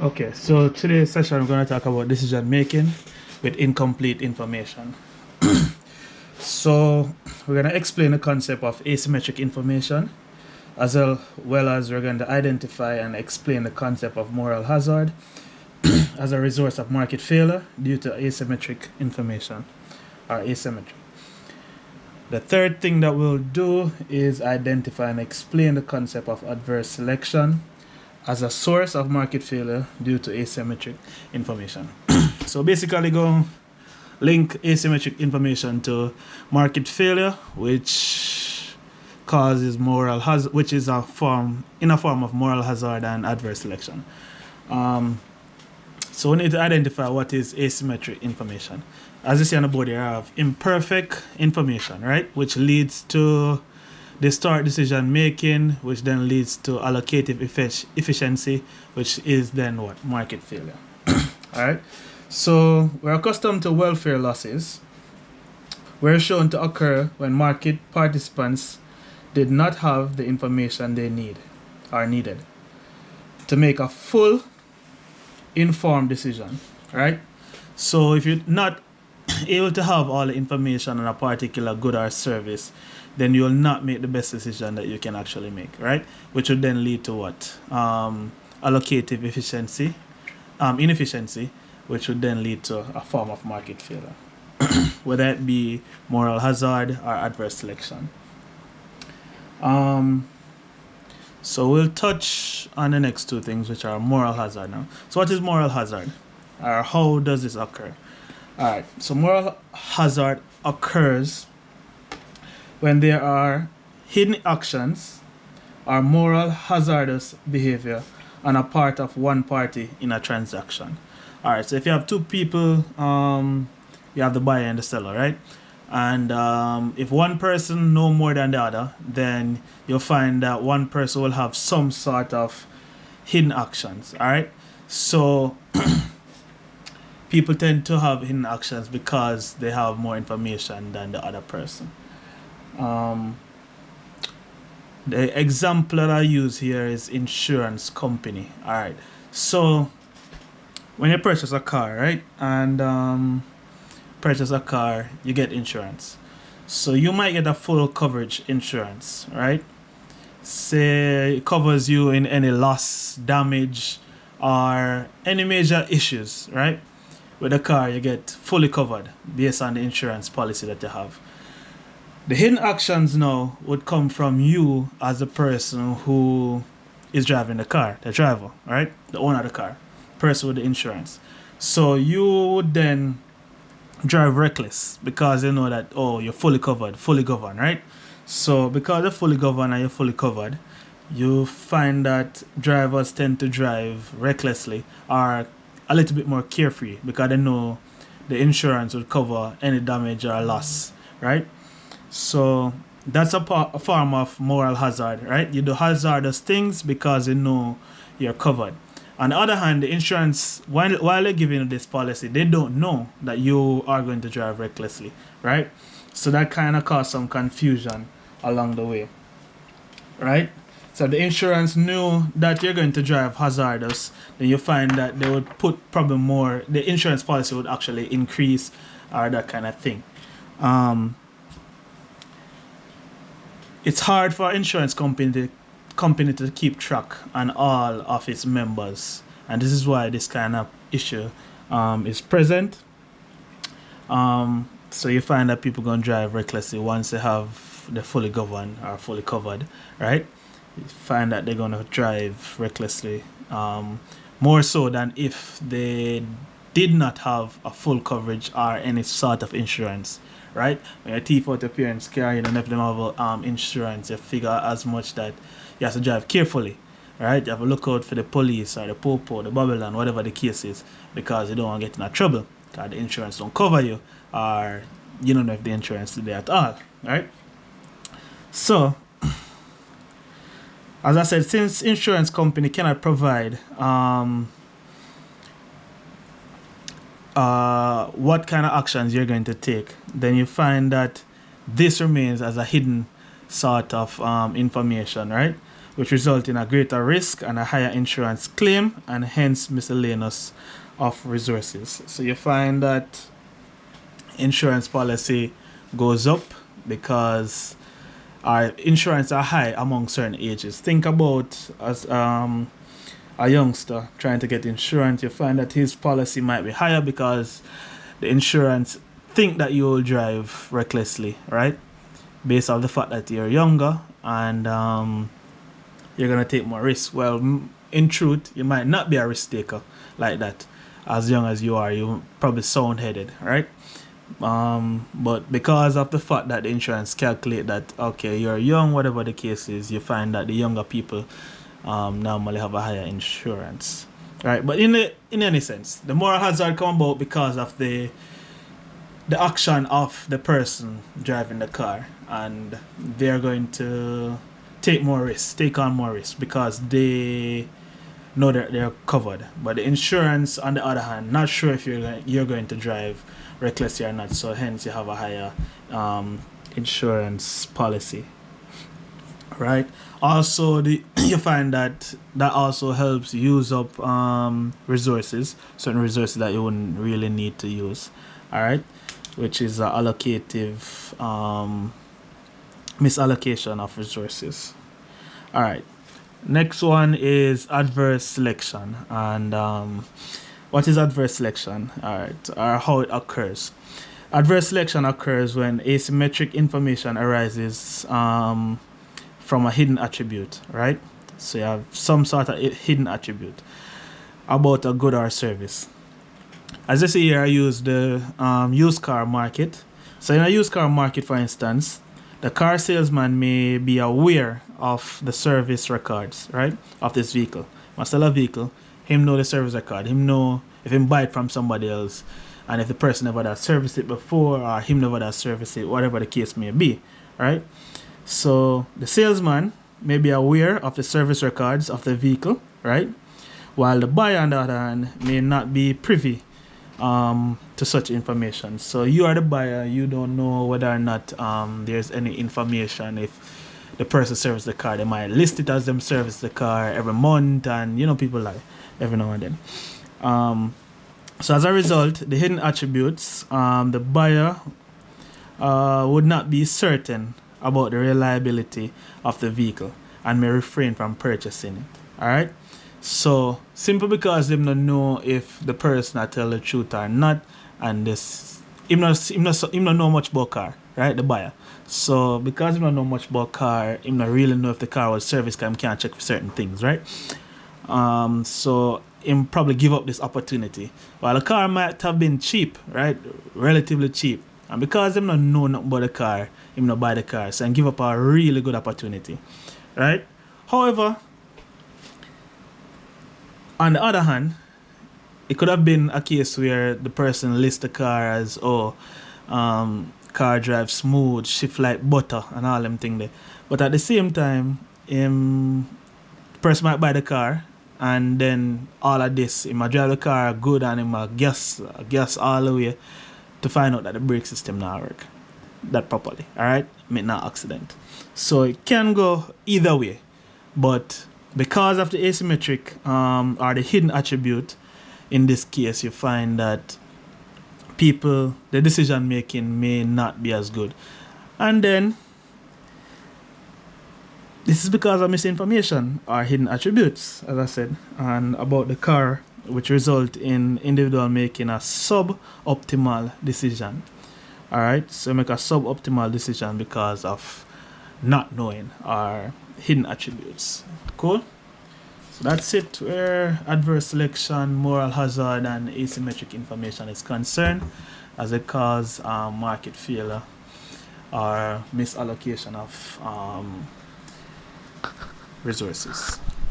Okay, so today's session we're going to talk about decision making with incomplete information. So we're going to explain the concept of asymmetric information, as well as we're going to identify and explain the concept of moral hazard as a result of market failure due to asymmetric information or asymmetry. The third thing that we'll do is identify and explain the concept of adverse selection as a source of market failure due to asymmetric information. So basically go link asymmetric information to market failure, which causes moral hazard, which is a form of moral hazard and adverse selection. So we need to identify what is asymmetric information. As you see on the board here, I have imperfect information, right, which leads to distort decision making, which then leads to allocative efficiency, which is then what? Market failure. All right. So we're accustomed to welfare losses. We're shown to occur when market participants did not have the information they needed to make a full informed decision, right? So if you're not able to have all the information on a particular good or service, then you will not make the best decision that you can actually make, right? Which would then lead to what? Allocative inefficiency, which would then lead to a form of market failure, whether it be moral hazard or adverse selection. So we'll touch on the next two things, which are moral hazard now. So what is moral hazard? Or how does this occur? Alright, so moral hazard occurs when there are hidden actions or moral hazardous behavior on a part of one party in a transaction. Alright, so if you have two people, you have the buyer and the seller, right? And if one person know more than the other, then you'll find that one person will have some sort of hidden actions. All right, so people tend to have hidden actions because they have more information than the other person. The example that I use here is insurance company. All right, so when you purchase a car, right, and purchase a car, you get insurance. So you might get a full coverage insurance, right? Say it covers you in any loss, damage, or any major issues, right? With the car, you get fully covered based on the insurance policy that you have. The hidden actions now would come from you as the person who is driving the car, the driver, right? The owner of the car, person with the insurance. So you would then drive reckless because you know that, oh, you're fully governed, right? So because you're fully governed and you're fully covered, you find that drivers tend to drive recklessly or a little bit more carefree because they know the insurance will cover any damage or loss, right? So that's a form of moral hazard, right? You do hazardous things because you know you're covered. On the other hand, the insurance, while they're giving you this policy, they don't know that you are going to drive recklessly, right? So that kind of caused some confusion along the way, right? So the insurance knew that you're going to drive hazardous, then you find that they would put probably more, the insurance policy would actually increase or that kind of thing. It's hard for an insurance company to keep track on all of its members, and this is why this kind of issue is present. So you find that people gonna drive recklessly once they have the fully governed or fully covered, right? You find that they're gonna drive recklessly, more so than if they did not have a full coverage or any sort of insurance, right? When you thief out your parents' car, you don't have them have insurance, you figure as much that you have to drive carefully, right? You have to look out for the police or the popo, the Babylon, whatever the case is, because you don't want to get in trouble because the insurance don't cover you or you don't know if the insurance is there at all, right? So, as I said, since insurance company cannot provide what kind of actions you're going to take, then you find that this remains as a hidden sort of information, right? which result in a greater risk and a higher insurance claim, and hence miscellaneous of resources. So you find that insurance policy goes up because our insurance are high among certain ages. Think about as a youngster trying to get insurance, you find that his policy might be higher because the insurance think that you will drive recklessly, right? Based on the fact that you're younger and you're gonna take more risks. Well, in truth, you might not be a risk taker like that. As young as you are, you probably sound-headed, right? But because of the fact that the insurance calculate that, okay, you're young, whatever the case is, you find that the younger people normally have a higher insurance, right? But in any sense, the moral hazard come about because of the action of the person driving the car, and they're going to take on more risks because they know that they're covered. But the insurance, on the other hand, not sure if you're going to drive recklessly or not, so hence you have a higher insurance policy, right? Also, you find that also helps use up certain resources that you wouldn't really need to use, all right, which is allocative misallocation of resources. All right, next one is adverse selection. And what is adverse selection? All right, or how it occurs. Adverse selection occurs when asymmetric information arises from a hidden attribute, right? So you have some sort of hidden attribute about a good or service. As you see here, I use the used car market. So in a used car market, for instance, the car salesman may be aware of the service records, right, of this vehicle. Must sell a vehicle, him know the service record, him know if him buy it from somebody else, and if the person never does service it before, or him never does service it, whatever the case may be, right? So the salesman may be aware of the service records of the vehicle, right? While the buyer, on the other hand, may not be privy to such information. So you are the buyer, you don't know whether or not there's any information. If the person services the car, they might list it as them service the car every month, and you know, people lie every now and then. So as a result, the hidden attributes, the buyer would not be certain about the reliability of the vehicle and may refrain from purchasing it. All right. So simply because them don't know if the person tell the truth or not, and this him not know much about car, right? The buyer. So because him don't know much about car, him not really know if the car was serviced, because him can't check for certain things, right? So him probably give up this opportunity. While the car might have been cheap, right? Relatively cheap. And because him not know nothing about the car, him not buy the car. So him give up a really good opportunity, right? However, on the other hand, it could have been a case where the person lists the car as, car drives smooth, shift like butter, and all them things there. But at the same time, the person might buy the car, and then all of this, he might drive the car good, and he might gas all the way to find out that the brake system not work that properly, alright? Make no accident. So it can go either way, but because of the asymmetric or the hidden attribute, in this case, you find that the decision making may not be as good. And then this is because of misinformation or hidden attributes, as I said, and about the car, which result in individual making a suboptimal decision. Alright, so make a suboptimal decision because of not knowing our hidden attributes. Cool? So that's it where adverse selection, moral hazard, and asymmetric information is concerned, as it cause market failure or misallocation of resources.